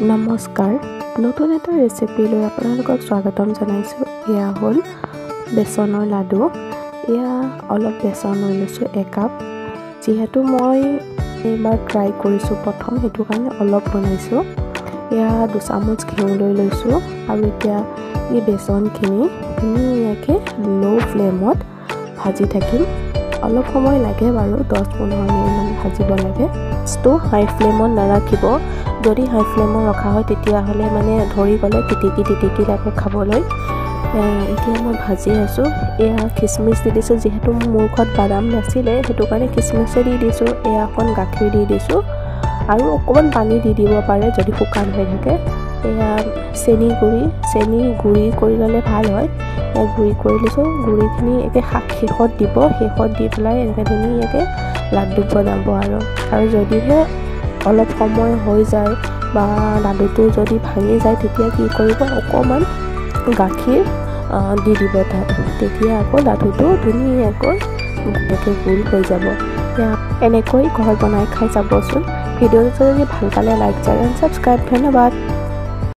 নমস্কাৰ নতুন এটা ৰেচিপিলৈ আপোনালোকক স্বাগতম জনাইছোঁ। এয়া হ'ল বেচনৰ লাডু। এয়া অলপ বেচন লৈ লৈছোঁ 1 কাপ। যিহেতু মই এইবাৰ ট্ৰাই কৰিছোঁ প্ৰথম, সেইটো কাৰণে অলপ বনাইছোঁ। এয়া 2 চামুচ ঘিউ লৈ লৈছোঁ আৰু এতিয়া এই বেচনখিনি ধুনীয়াকৈ ল' ফ্লেমত ভাজি থাকিম। অলপ সময় লাগে বাৰু, 10-15 মিনিটমান ভাজিব লাগে। টো হাই ফ্লেমত নাৰাখিব। যদি হাই ফ্লেমত ৰখা হয় তেতিয়াহ'লে মানে ধৰি গ'লে টিটিকি লাগে খাবলৈ। এতিয়া মই ভাজি আছোঁ। এয়া খিচমিচ দি দিছোঁ, যিহেতু মোৰ ঘৰত বাদাম নাছিলে সেইটো কাৰণে খিচমিচে দি দিছোঁ। এয়া অকণ গাখীৰ দি দিছোঁ আৰু অকণমান পানী দি দিব পাৰে যদি শুকান হৈ থাকে। এয়া চেনি গুড়ি কৰি ল'লে ভাল হয়। এয়া গুড়ি কৰি লৈছোঁ। গুড়িখিনি একে শেষত দিব, শেষত দি পেলাই এনেকৈ ধুনীয়াকৈ লাডু বনাব আৰু যদিহে অলপ সময় হৈ যায় বা লাডুটো যদি ভাঙি যায় তেতিয়া কি কৰিব, অকণমান গাখীৰ দি দিব তাত। তেতিয়া আকৌ লাডুটো ধুনীয়াকৈ গোল হৈ যাব। এনেকৈ ঘৰত বনাই খাই চাবচোন। ভিডিঅ'টো যদি ভাল পালে লাইক, শ্বেয়াৰ এণ্ড ছাবস্ক্ৰাইব। ধন্যবাদ।